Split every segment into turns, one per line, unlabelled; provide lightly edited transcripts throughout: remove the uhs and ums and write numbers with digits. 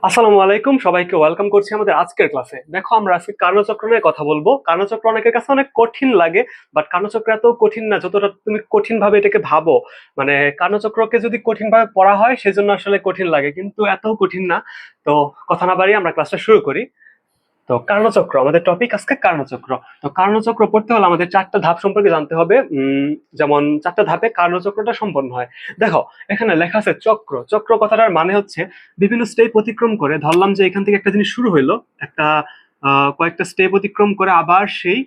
আসসালামু আলাইকুম, সবাইকে ওয়েলকাম করছি আমাদের আজকের ক্লাসে। দেখো, আমরা আজকে কার্ণচক্র নিয়ে কথা বলবো। কার্ণচক্র অনেকের কাছে অনেক কঠিন লাগে, বাট কার্ণচক্র এত কঠিন না যতটা তুমি কঠিন ভাবে এটাকে ভাবো। মানে কার্ণচক্রকে যদি কঠিন ভাবে পড়া হয় সেজন্য আসলে কঠিন লাগে, কিন্তু এত কঠিন না। তো কথা না বাড়িয়ে আমরা ক্লাসটা শুরু করি। তো কার্ণচক্র আমাদের টপিক আজকে, কার্ণচক্র। তো কার্ণচক্র পড়তে হলে আমাদের চারটা ধাপ সম্পর্কে জানতে হবে। যেমন চারটা ধাপে কার্ণচক্রটা সম্পন্ন হয়। দেখো, এখানে লেখা আছে চক্র। চক্র কথাটার মানে হচ্ছে বিভিন্ন স্টেপ অতিক্রম করে, ধরলাম যে এখান থেকে একটা জিনিস শুরু হইলো, একটা কয়েকটা স্টেপ অতিক্রম করে আবার সেই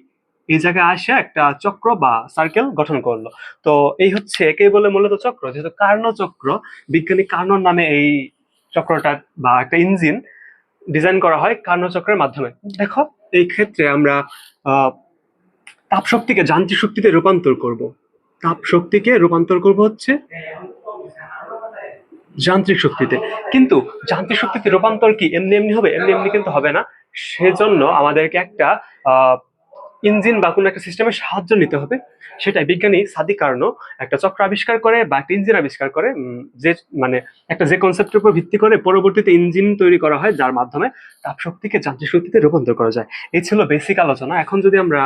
এই জায়গায় আসে একটা চক্র বা সার্কেল গঠন করলো। তো এই হচ্ছে একেই বলে মূলত চক্র। যেহেতু কার্ণচক্র, বিজ্ঞানী কার্নর নামে এই চক্রটা বা একটা ইঞ্জিন ডিজাইন করা হয় কার্ণচক্রের মাধ্যমে। দেখো, এই ক্ষেত্রে আমরা আহ, তাপ শক্তিকে যান্ত্রিক শক্তিতে রূপান্তর করব। তাপ শক্তিকে রূপান্তর করব হচ্ছে যান্ত্রিক শক্তিতে। কিন্তু যান্ত্রিক শক্তিতে রূপান্তর কি এমনি এমনি হবে? এমনি এমনি কিন্তু হবে না। সেজন্য আমাদেরকে একটা ইঞ্জিন বা কোনো একটা সিস্টেমের সাহায্য নিতে হবে। সেটাই বিজ্ঞানী সাদি কার্নো একটা চক্র আবিষ্কার করে বা একটা ইঞ্জিন আবিষ্কার করে, যে মানে একটা যে কনসেপ্টের উপর ভিত্তি করে পরবর্তীতে ইঞ্জিন তৈরি করা হয়, যার মাধ্যমে তাপ শক্তিকে যান্ত্রিক শক্তিতে রূপান্তর করা যায়। এই ছিল বেসিক আলোচনা। এখন যদি আমরা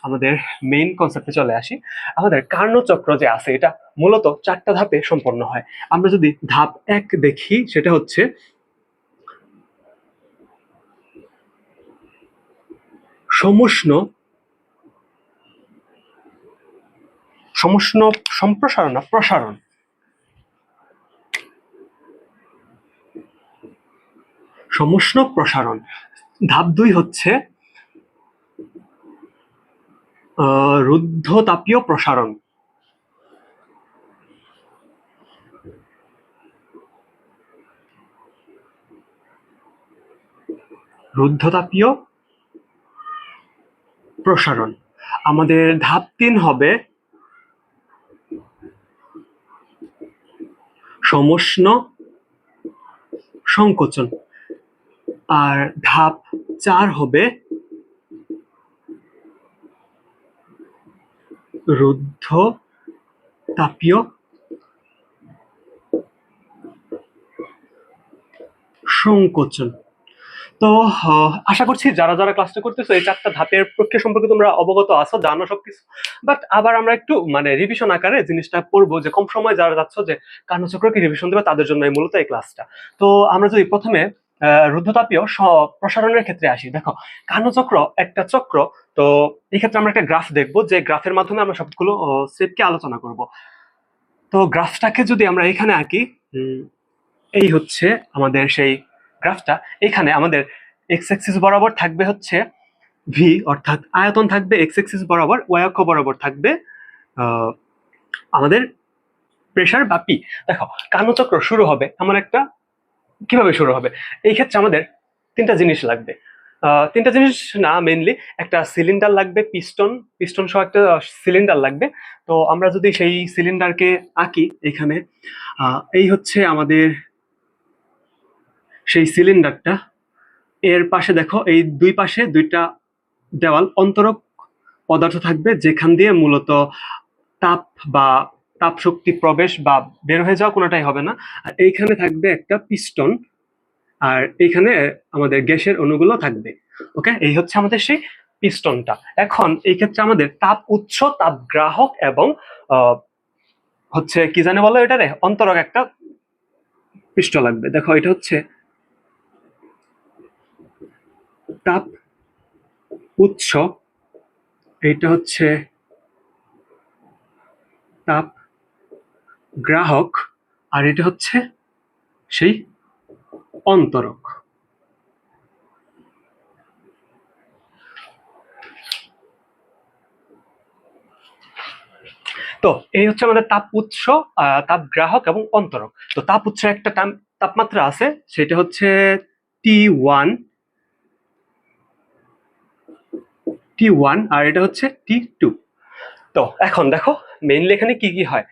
আমাদের মেইন কনসেপ্টে চলে আসি, আমাদের কার্নো চক্র যে আছে এটা মূলত চারটা ধাপে সম্পন্ন হয়। আমরা যদি ধাপ এক দেখি, সেটা হচ্ছে সমুষ্ণ সমুষ্ণ সম্প্রসারণ না প্রসারণ। সমুষ্ণ প্রসারণ। ধাপ দুই হচ্ছে রুদ্ধতাপীয় প্রসারণ। রুদ্ধতাপীয় প্রসারণ। আমাদের ধাপ তিন হবে সমুষ্ণ সংকোচন। আর ধাপ চার হবে রুদ্ধ তাপীয় সংকোচন। তো আশা করছি যারা যারা ক্লাসটা করতেছো এই চারটা ধাপের প্রক্রিয়া সম্পর্কে তোমরা অবগত আছো, জানো সবকিছু। বাট আবার আমরা একটু মানে রিভিশন আকারে জিনিসটা পড়বো, যে কম সময় যারা যাচ্ছ যে কার্ণচক্রকে রিভিশন দেবে তাদের জন্য মূলত এই ক্লাসটা। তো আমরা যদি প্রথমে রুদ্ধতাপীয় প্রসারণের ক্ষেত্রে আসি। দেখো, কার্ণচক্র একটা চক্র। তো এই ক্ষেত্রে আমরা একটা গ্রাফ দেখবো, যে গ্রাফের মাধ্যমে আমরা সবগুলো স্টেপকে আলোচনা করব। তো গ্রাফটাকে যদি আমরা এখানে আঁকি, এই হচ্ছে আমাদের সেই গ্রাফটা। এখানে আমাদের এক্স অ্যাক্সিস বরাবর থাকবে হচ্ছে ভি, অর্থাৎ আয়তন থাকবে এক্স অ্যাক্সিস বরাবর, ওয়াই অক্ষ বরাবর থাকবে আমাদের প্রেসার বা পি। দেখো, কার্ণচক্র শুরু হবে এমন একটা, কিভাবে শুরু হবে? এই ক্ষেত্রে আমাদের তিনটা জিনিস লাগবে। তিনটা জিনিস না, মেইনলি একটা সিলিন্ডার লাগবে, পিস্টন। পিস্টন সহ একটা সিলিন্ডার লাগবে। তো আমরা যদি সেই সিলিন্ডারকে আঁকি এখানে, এই হচ্ছে আমাদের সেই সিলিন্ডারটা। এর পাশে দেখো, এই দুই পাশে দুইটা দেওয়াল, অন্তরক পদার্থ থাকবে, যেখান দিয়ে মূলত তাপ বা তাপ শক্তি প্রবেশ বা বের হয়ে যাওয়া কোনোটাই হবে না। আর এইখানে থাকবে একটা পিস্টন, আর এইখানে আমাদের গ্যাসের অণুগুলো থাকবে। ওকে, এই হচ্ছে আমাদের সেই পিস্টনটা। এখন এই ক্ষেত্রে আমাদের তাপ উৎস, তাপ গ্রাহক এবং হচ্ছে কি জানে বলো এটারে, অন্তরক একটা পৃষ্ঠ লাগবে। দেখো, এটা হচ্ছে তাপ উৎস, এইটা হচ্ছে তাপ গ্রাহক, আর এটা হচ্ছে সেই অন্তরক। তো এই হচ্ছে আমাদের তাপ উৎস, তাপ গ্রাহক এবং অন্তরক। তো তাপ উৎস একটা তাপমাত্রা আছে, সেটা হচ্ছে T1, T1, আর এটা হচ্ছে T2। তো এখন দেখো, মেইনলি এখানে কি কি হয়।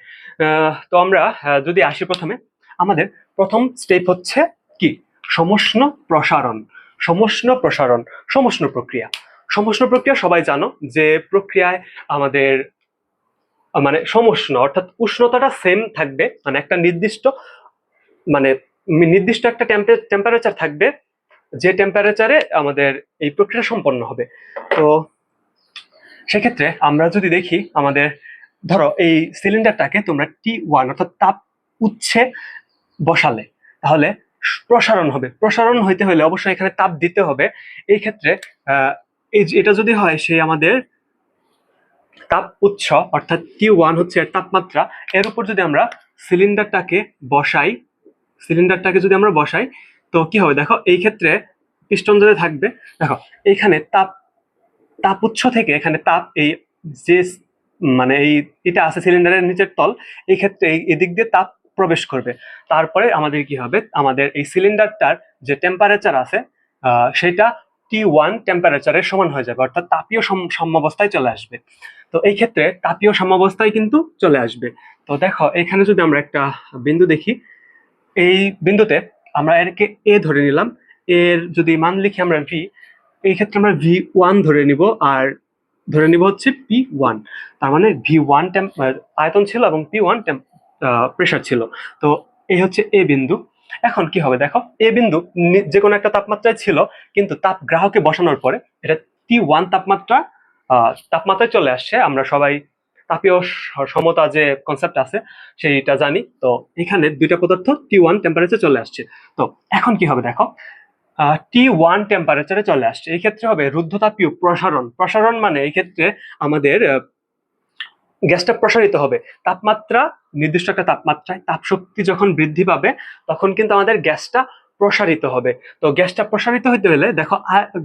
তো আমরা যদি আসি প্রথমে, আমাদের প্রথম স্টেপ হচ্ছে কি? সমষ্ণ প্রসারণ। সমষ্ণ প্রসারণ, সমষ্ণ প্রক্রিয়া। সমষ্ণ প্রক্রিয়া সবাই জানো, যে প্রক্রিয়ায় আমাদের মানে সমষ্ণ অর্থাৎ উষ্ণতাটা সেম থাকবে, মানে একটা নির্দিষ্ট মানে নির্দিষ্ট একটা টেম্পারেচার থাকবে, যে টেম্পারেচারে আমাদের এই প্রক্রিয়া সম্পন্ন হবে। তো সেক্ষেত্রে আমরা যদি দেখি, আমাদের ধরো এই সিলিন্ডারটাকে তোমরা T1 অর্থাৎ তাপ উৎসে বসালে, তাহলে প্রসারণ হবে। প্রসারণ হইতে হলে অবশ্যই এখানে তাপ দিতে হবে। এই ক্ষেত্রে এটা যদি হয়, সেই আমাদের তাপ উৎস অর্থাৎ T1 হচ্ছে এর তাপমাত্রা, এর উপর যদি আমরা সিলিন্ডারটাকে যদি আমরা বসাই, তো কি হবে দেখো, এই ক্ষেত্রে পিস্টন যদি থাকবে, দেখো এইখানে তাপ উৎস থেকে এখানে তাপ, এই যে মানে এই এটা আছে সিলিন্ডারের নিচের তল, এই ক্ষেত্রে এদিক দিয়ে তাপ প্রবেশ করবে। তারপরে আমাদের কি হবে, আমাদের এই সিলিন্ডারটার যে টেম্পারেচার আছে সেটা T1 টেম্পারেচারের সমান হয়ে যাবে, অর্থাৎ তাপীয় সাম্যাবস্থায় চলে আসবে। তো এই ক্ষেত্রে তাপীয় সাম্যাবস্থায় কিন্তু চলে আসবে। তো দেখো এখানে যদি আমরা একটা বিন্দু দেখি, এই বিন্দুতে আমরা এরকে এ ধরে নিলাম, এর যদি মান লিখি আমরা ভি, এই ক্ষেত্রে আমরা V1 ধরে নিব, আর ধরে নিব হচ্ছে P1। তার মানে V1 আয়তন ছিল এবং P1 প্রেসার ছিল। তো এই হচ্ছে এ বিন্দু। এখন কি হবে দেখো, এ বিন্দু যে কোনো একটা তাপমাত্রায় ছিল, কিন্তু তাপ গ্রাহকে বসানোর পরে এটা T1 তাপমাত্রায় চলে আসছে। আমরা সবাই তাপীয় সমতা যে কনসেপ্ট আছে সেইটা জানি। তো এখানে দুইটা পদার্থ T1 টেম্পারেচার চলে আসছে। তো এখন কি হবে দেখো, T1 টেম্পারেচারে চলে আসছে, এই ক্ষেত্রে হবে রুদ্ধতাপীয় প্রসারণ। প্রসারণ মানে এই ক্ষেত্রে আমাদের গ্যাসটা প্রসারিত হবে। তাপমাত্রা নির্দিষ্ট একটা তাপমাত্রায় তাপ শক্তি যখন বৃদ্ধি পাবে, তখন কিন্তু আমাদের গ্যাসটা প্রসারিত হবে। তো গ্যাসটা প্রসারিত হতে হলে দেখো,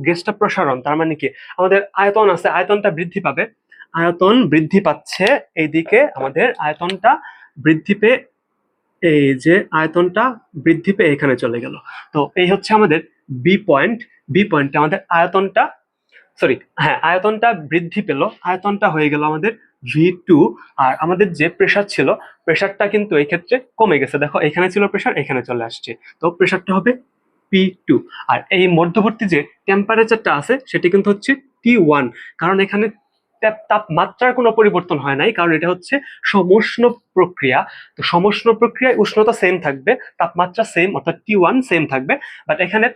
গ্যাসটা প্রসারণ তার মানে কি, আমাদের আয়তন আছে, আয়তনটা বৃদ্ধি পাবে। আয়তন বৃদ্ধি পাচ্ছে, এইদিকে আমাদের আয়তনটা বৃদ্ধি পেয়ে, এই যে আয়তনটা বৃদ্ধি পেয়ে এখানে চলে গেল। তো এই হচ্ছে আমাদের বি পয়েন্ট। বি পয়েন্টে আমাদের আয়তনটা, সরি হ্যাঁ, আয়তনটা বৃদ্ধি পেল, আয়তনটা হয়ে গেল আমাদের V2। আর আমাদের যে প্রেসার ছিল, প্রেসারটা কিন্তু এই ক্ষেত্রে কমে গেছে। দেখো এখানে ছিল প্রেসার, এখানে চলে আসছে, তো প্রেসারটা হবে P2। আর এই মধ্যবর্তী যে টেম্পারেচারটা আছে সেটি কিন্তু হচ্ছে T1, কারণ এখানে তাপমাত্রার কোনো পরিবর্তন হয় নাই, কারণ এটা হচ্ছে সমুষ্ণ প্রক্রিয়া। তো সমুষ্ণ প্রক্রিয়ায় উষ্ণতা সেম থাকবে, তাপমাত্রা সেম অর্থাৎ T1 সেম থাকবে, বাট এখানে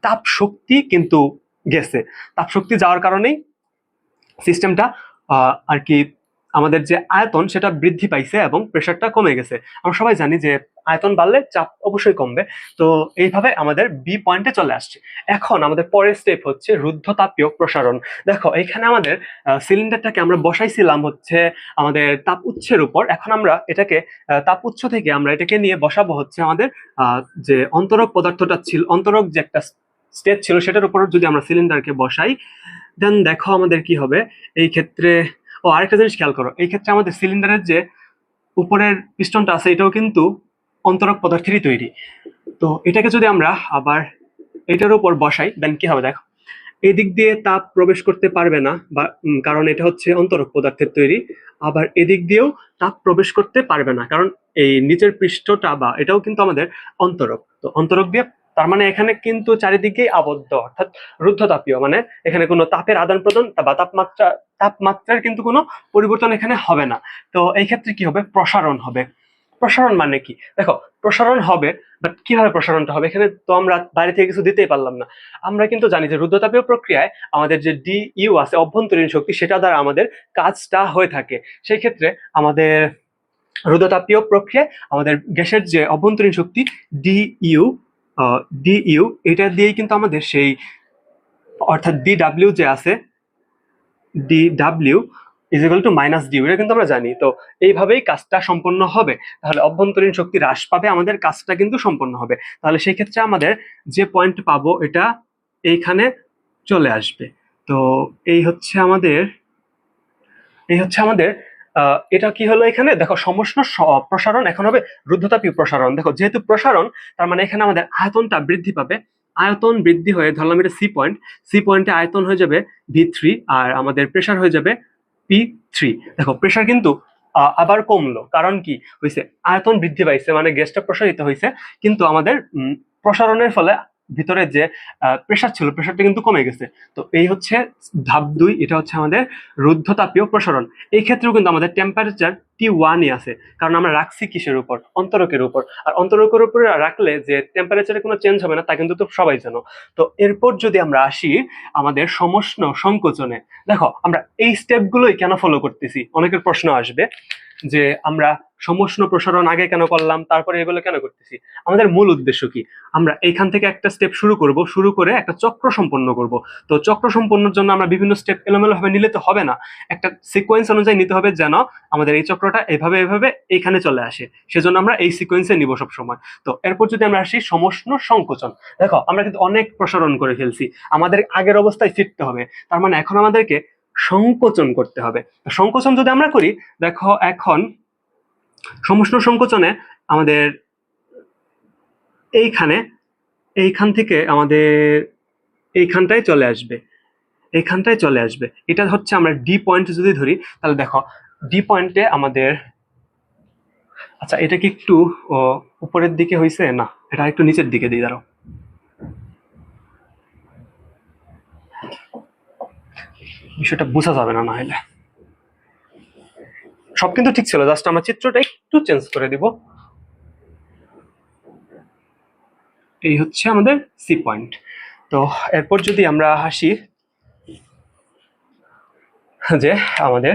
তাপ শক্তি কিন্তু গেছে। তাপ শক্তি যাওয়ার কারণেই সিস্টেমটা আর কি, আমাদের যে আয়তন সেটা বৃদ্ধি পাইছে এবং প্রেসারটা কমে গেছে। আমরা সবাই জানি যে আয়তন বাড়লে চাপ অবশ্যই কমবে। তো এইভাবে আমাদের বি পয়েন্টে চলে আসছে। এখন আমাদের পরের স্টেপ হচ্ছে রুদ্ধতাপীয় প্রসারণ। দেখো এখানে আমাদের সিলিন্ডারটাকে আমরা বসাইছিলাম হচ্ছে আমাদের তাপ উৎসের উপর। এখন আমরা এটাকে তাপ উৎস থেকে আমরা এটাকে নিয়ে বসাবো হচ্ছে আমাদের যে অন্তরক পদার্থটা ছিল, অন্তরক যে একটা স্টেজ ছিল, সেটার উপর যদি আমরা সিলিন্ডারকে বসাই, দেন দেখো আমাদের কি হবে এই ক্ষেত্রে। ও আরেকটা জিনিস খেয়াল করো, এই ক্ষেত্রে আমাদের সিলিন্ডারের যে উপরের পিস্টনটা আছে এটাও কিন্তু অন্তরক পদার্থেরই তৈরি। তো এটাকে যদি আমরা আবার এটার উপর বসাই, দেন কি হবে দেখো, এই দিক দিয়ে তাপ প্রবেশ করতে পারবে না, বা কারণ এটা হচ্ছে অন্তরক পদার্থের তৈরি। আবার এদিক দিয়েও তাপ প্রবেশ করতে পারবে না, কারণ এই নিচের পৃষ্ঠটা বা এটাও কিন্তু আমাদের অন্তরক। তো অন্তরক দিয়ে, তার মানে এখানে কিন্তু চারিদিকেই আবদ্ধ, অর্থাৎ রুদ্ধতাপীয়, মানে এখানে কোনো তাপের আদান প্রদান বা তাপমাত্রার কিন্তু কোনো পরিবর্তন এখানে হবে না। তো এই ক্ষেত্রে কি হবে, প্রসারণ হবে। প্রসারণ মানে কি দেখো, প্রসারণ হবে, বাট কিভাবে প্রসারণটা হবে, এখানে তো আমরা বাইরে থেকে কিছু দিতেই পারলাম না। আমরা কিন্তু জানি যে রুদ্ধতাপীয় প্রক্রিয়ায় আমাদের যে DU আছে, অভ্যন্তরীণ শক্তি, সেটা দ্বারা আমাদের কাজটা হয়ে থাকে। সেই ক্ষেত্রে আমাদের রুদ্ধতাপীয় প্রক্রিয়ায় আমাদের গ্যাসের যে অভ্যন্তরীণ শক্তি DU, DU এটা দিয়েই কিন্তু আমাদের সেই, অর্থাৎ DW যে আছে, DW -DU, এটা কিন্তু আমরা জানি। তো এইভাবেই কাজটা সম্পন্ন হবে। তাহলে অভ্যন্তরীণ শক্তি হ্রাস পাবে, আমাদের কাজটা কিন্তু সম্পন্ন হবে। তাহলে সেই ক্ষেত্রে আমাদের যে পয়েন্ট পাবো এটা এইখানে চলে আসবে। তো এই হচ্ছে আমাদের এটা কি হলো, এখানে দেখো সমষ্ণ প্রসারণ এখন হবে রুদ্ধতাপীয় প্রসারণ। দেখো যেহেতু প্রসারণ, তার মানে এখানে আমাদের আয়তনটা বৃদ্ধি পাবে। আয়তন বৃদ্ধি হয়ে, ধরলাম এটা সি পয়েন্ট, সি পয়েন্টে আয়তন হয়ে যাবে V3, আর আমাদের প্রেসার হয়ে যাবে P3। দেখো প্রেসার কিন্তু আবার কমলো, কারণ কি হয়েছে, আয়তন বৃদ্ধি পাইছে, মানে গ্যাসটা প্রসারিত হয়েছে, কিন্তু আমাদের প্রসারণের ফলে ভিতরে যে প্রেসার ছিল প্রেসারটা কিন্তু কমে গেছে। তো এই হচ্ছে ধাপ 2, এটা হচ্ছে আমাদের রুদ্ধতাপীয় প্রসারণ। এই ক্ষেত্রেও কিন্তু আমাদের টেম্পারেচার T1-ই আছে, কারণ আমরা রাখছি কিসের উপর? অন্তরকের উপর। আর অন্তরকের উপরে রাখলে যে টেম্পারেচারে কোনো চেঞ্জ হবে না তা কিন্তু তো সবাই জানো। তো এরপর যদি আমরা আসি আমাদের সমষ্ণ সংকোচনে, দেখো আমরা এই স্টেপগুলোই কেন ফলো করতেছি, অনেকের প্রশ্ন আসবে যে আমরা সমষ্ণ প্রসারণ আগে কেন করলাম, তারপরে এগুলো কেন করতেছি। আমাদের মূল উদ্দেশ্য কি? আমরা এইখান থেকে একটা স্টেপ শুরু করব, শুরু করে একটা চক্র সম্পন্ন করব। তো চক্র সম্পন্নের জন্য আমরা বিভিন্ন স্টেপ এলোমেলো ভাবে নিলে তো হবে না, একটা সিকোয়েন্স অনুযায়ী নিতে হবে, যেন আমাদের এই চক্রটা এভাবে এভাবে এইখানে চলে আসে। সেজন্য আমরা এই সিকোয়েন্সে নিব সব সময়। তো এরপর যদি আমরা আসি সমষ্ণ সংকোচন, দেখো আমরা কিন্তু অনেক প্রসারণ করে ফেলছি, আমাদের আগের অবস্থায় ফিরতে হবে। তার মানে এখন আমাদেরকে সংকোচন করতে হবে। সংকোচন যদি আমরা করি, দেখো এখন সমষ্ণ সংকোচনে আমাদের এইখান থেকে আমাদের এইখানটায় চলে আসবে। এটা হচ্ছে আমরা ডি পয়েন্ট যদি ধরি, তাহলে দেখো ডি পয়েন্টে আমাদের, আচ্ছা এটা কি একটু উপরের দিকে হয়েছে? না, এটা একটু নিচের দিকে দিই, দাঁড়াও। বিষয়টা বোঝা যাবে না হলে। সব কিন্তু ঠিক ছিল, জাস্ট আমরা চিত্রটা একটু চেঞ্জ করে দিব। এই হচ্ছে আমাদের সি পয়েন্ট। তো এরপর যদি আমরা আসি যে আমাদের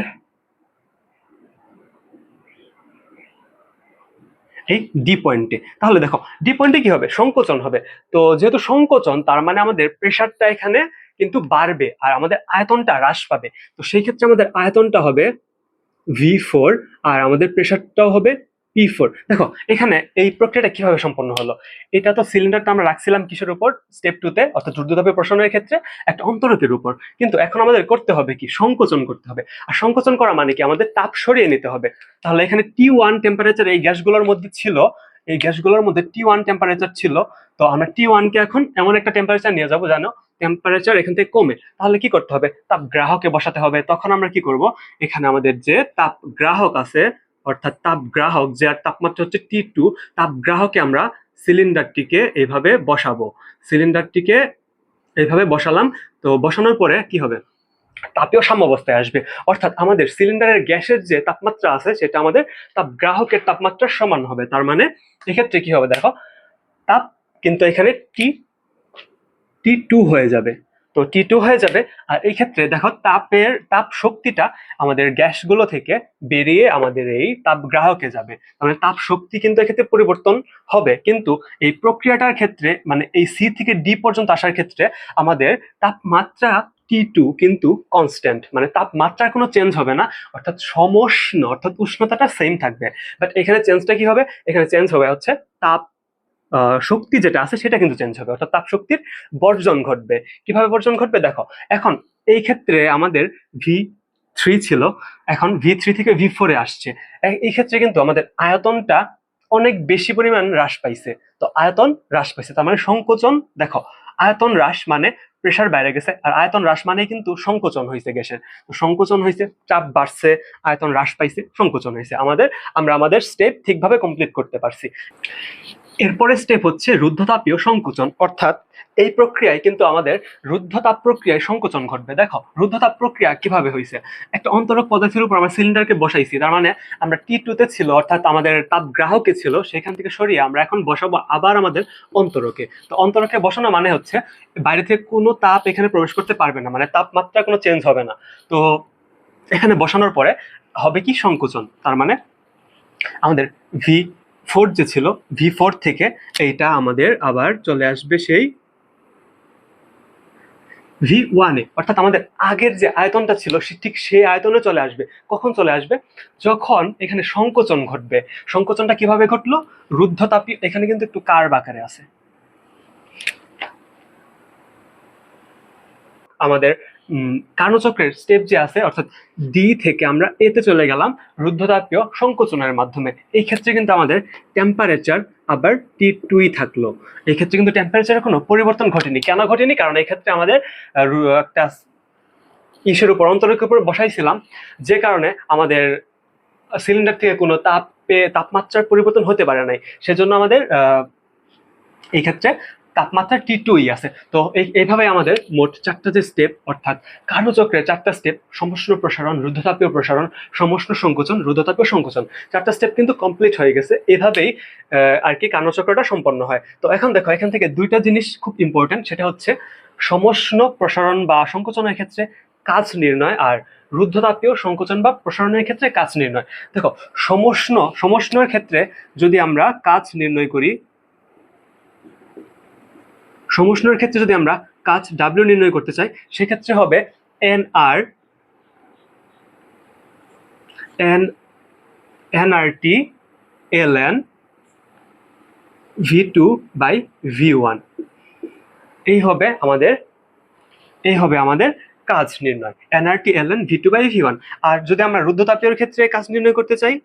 এই ডি পয়েন্টে, তাহলে দেখো ডি পয়েন্টে কি হবে? সংকোচন হবে। তো যেহেতু সংকোচন, তার মানে আমাদের প্রেসারটা এখানে কিন্তু বাড়বে আর আমাদের আয়তনটা হ্রাস পাবে। তো সেই ক্ষেত্রে আমাদের আয়তনটা হবে V4 আর আমাদের প্রেসারটাও হবে P4। দেখো এখানে এই প্রক্রিয়াটা কিভাবে সম্পন্ন হলো। এটা তো সিলিন্ডারটা আমরা রাখছিলাম কিসের উপর? স্টেপ 2 তে, অর্থাৎ রুদ্ধতাপীয় প্রসারণের ক্ষেত্রে একটা অন্তরকের উপর। কিন্তু এখন আমাদের করতে হবে কি? সংকোচন করতে হবে। আর সংকোচন করা মানে কি? আমাদের তাপ সরিয়ে নিতে হবে। তাহলে এখানে T1 টেম্পারেচার এই গ্যাসগুলোর মধ্যে ছিল, এই গ্যাসগুলোর মধ্যে T1 টেম্পারেচার ছিল। তো আমরা T1 কে এখন এমন একটা টেম্পারেচার নিয়ে যাবো যেন টেম্পারেচার এখান থেকে কমে। তাহলে কি করতে হবে? তাপ গ্রাহকে বসাতে হবে। তখন আমরা কি করব? এখানে আমাদের যে তাপ গ্রাহক আছে, অর্থাৎ তাপ গ্রাহক, যার তাপমাত্রা হচ্ছে T2, তাপ গ্রাহকে আমরা সিলিন্ডারটিকে এইভাবে বসাবো। সিলিন্ডারটিকে এইভাবে বসালাম। তো বসানোর পরে কি হবে? তাপীয় সাম্যাবস্থায় আসবে, অর্থাৎ আমাদের সিলিন্ডারের গ্যাসের যে তাপমাত্রা আছে সেটা আমাদের তাপ গ্রাহকের তাপমাত্রার সমান হবে। তার মানে এক্ষেত্রে কি হবে? দেখো তাপ কিন্তু এখানে T2 হয়ে যাবে। তো T2 হয়ে যাবে। আর এই ক্ষেত্রে দেখো তাপ শক্তিটা আমাদের গ্যাসগুলো থেকে বেরিয়ে আমাদের এই তাপ গ্রাহকে যাবে। মানে তাপ শক্তি কিন্তু এক্ষেত্রে পরিবর্তন হবে, কিন্তু এই প্রক্রিয়াটার ক্ষেত্রে, মানে এই সি থেকে ডি পর্যন্ত আসার ক্ষেত্রে আমাদের তাপমাত্রা T2 কিন্তু কনস্ট্যান্ট, মানে তাপমাত্রার কোনো চেঞ্জ হবে না, অর্থাৎ সমষ্ণ, অর্থাৎ উষ্ণতাটা সেম থাকবে। বাট এখানে চেঞ্জটা কি হবে? এখানে চেঞ্জ হবে হচ্ছে তাপ শক্তি যেটা আছে সেটা কিন্তু চেঞ্জ হবে, অর্থাৎ তাপ শক্তির বর্জন ঘটবে। কিভাবে বর্জন ঘটবে? দেখো এখন এই ক্ষেত্রে আমাদের V3 ছিল, এখন V3 থেকে V4 এ আসছে। এই ক্ষেত্রে কিন্তু আমাদের আয়তনটা অনেক বেশি পরিমাণ হ্রাস পাইছে। তো আয়তন হ্রাস পাইছে, তার মানে সংকোচন। দেখো আয়তন হ্রাস মানে প্রেসার বাইরে গেছে, আর আয়তন হ্রাস মানে কিন্তু সংকোচন হয়েছে গ্যাসের। তো সংকোচন হয়েছে, চাপ বাড়ছে, আয়তন হ্রাস পাইছে, সংকোচন হয়েছে। আমরা আমাদের স্টেপ ঠিকভাবে কমপ্লিট করতে পারছি। এরপরে স্টেপ হচ্ছে রুদ্ধতাপীয় সংকোচন, অর্থাৎ এই প্রক্রিয়ায় কিন্তু আমাদের রুদ্ধতাপ প্রক্রিয়ায় সংকোচন ঘটবে। দেখো রুদ্ধতাপ প্রক্রিয়া কিভাবে হয়েছে? একটা অন্তরক পদার্থের উপর আমরা সিলিন্ডারকে বসাইছি, তার মানে আমরা T2 তে ছিল, অর্থাৎ আমাদের তাপ গ্রাহকে ছিল, সেখান থেকে সরিয়ে আমরা এখন বসাবো আবার আমাদের অন্তরকে। তো অন্তরকে বসানো মানে হচ্ছে বাইরে থেকে কোনো তাপ এখানে প্রবেশ করতে পারবে না, মানে তাপমাত্রা কোনো চেঞ্জ হবে না। তো এখানে বসানোর পরে হবে কি? সংকোচন। তার মানে আমাদের V4 যে ছিল, V4 থেকে এইটা আমাদের আবার চলে আসবে সেই V1 এ, অর্থাৎ আমাদের আগের যে আয়তনটা ছিল ঠিক সেই আয়তনে চলে আসবে। কখন চলে আসবে? যখন এখানে সংকোচন ঘটবে। সংকোচনটা কিভাবে ঘটলো? রুদ্ধতাপী, এখানে কিন্তু একটু কার্ভ আকারে আছে আমাদের কার্নোচক্রের স্টেপ যে আছে, অর্থাৎ ডি থেকে আমরা এতে চলে গেলাম রুদ্ধতাপীয় সংকোচনের মাধ্যমে। এই ক্ষেত্রে কিন্তু আমাদের টেম্পারেচার আবার T2-ই থাকলো। এই ক্ষেত্রে কিন্তু টেম্পারেচারের কোনো পরিবর্তন ঘটেনি। কেন ঘটেনি? কারণ এই ক্ষেত্রে আমাদের একটা ইসের উপর, অন্তরকের উপর বসাইছিলাম, যে কারণে আমাদের সিলিন্ডার থেকে কোনো তাপমাত্রার পরিবর্তন হতে পারে নাই। সেজন্য আমাদের এই ক্ষেত্রে তাপমাত্রা T2ই আছে। তো এইভাবে আমাদের মোট 4টা যে স্টেপ, অর্থাৎ কার্নো চক্রের 4টা স্টেপ, সমষ্ণ প্রসারণ, রুদ্ধতাপীয় প্রসারণ, সমষ্ণ সংকোচন, রুদ্ধতাপীয় সংকোচন, 4টা স্টেপ কিন্তু কমপ্লিট হয়ে গেছে। এভাবেই আর কি কার্নো চক্রটা সম্পন্ন হয়। তো এখন দেখো, এখান থেকে দুইটা জিনিস খুব ইম্পর্টেন্ট, সেটা হচ্ছে সমষ্ণ প্রসারণ বা সংকোচনের ক্ষেত্রে কাজ নির্ণয়, আর রুদ্ধতাপীয় সংকোচন বা প্রসারণের ক্ষেত্রে কাজ নির্ণয়। দেখো, সমষ্ণের ক্ষেত্রে যদি আমরা কাজ নির্ণয় করি, সমষ্ণের ক্ষেত্রে যদি আমরা কাজ W নির্ণয় করতে চাই, সেক্ষেত্রে হবে nRT ln V2 by V1। এই হবে আমাদের কাজ নির্ণয়, nRT ln V2 by V1। আর যদি আমরা রুদ্ধতাপীয় ক্ষেত্রে কাজ নির্ণয় করতে চাই,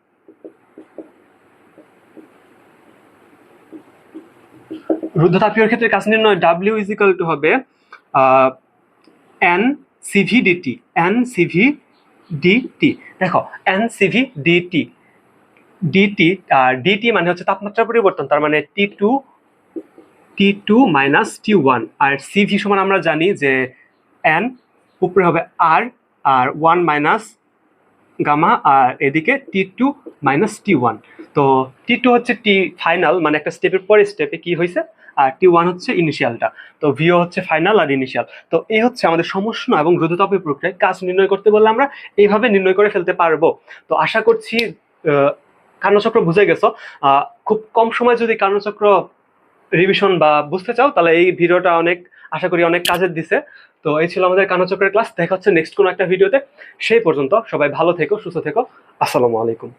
রুদ্ধতাপীয় ক্ষেত্রে কাজ নির্ণয় W ইজ ইকুয়াল টু হবে NCV dt। NCV dt, দেখো NCV dt, dt মানে হচ্ছে তাপমাত্রা পরিবর্তন, তার মানে T2 মাইনাস T1। আর CV সমান আমরা জানি যে N, উপরে হবে R, আর 1 মাইনাস গামা, আর এদিকে T2 মাইনাস T1। তো T2 হচ্ছে টি ফাইনাল, মানে একটা স্টেপের পরে স্টেপে কি হয়েছে, আর T1 হচ্ছে ইনিশিয়ালটা। তো ভিও হচ্ছে ফাইনাল আর ইনিশিয়াল। তো এই হচ্ছে আমাদের সমষ্ণ এবং রুদ্ধতাপীয় প্রক্রিয়ায় কাজ নির্ণয় করতে বললে আমরা এইভাবে নির্ণয় করে ফেলতে পারবো। তো আশা করছি কার্নো চক্র বুঝে গেছো। খুব কম সময় যদি কার্নো চক্র রিভিশন বা বুঝতে চাও, তাহলে এই ভিডিওটা আশা করি অনেক কাজের দিছে। তো এই ছিল আমাদের কার্নো চক্রের ক্লাস। দেখা হচ্ছে নেক্সট কোনো একটা ভিডিওতে। সেই পর্যন্ত সবাই ভালো থেকো, সুস্থ থেকো। আসসালামু আলাইকুম।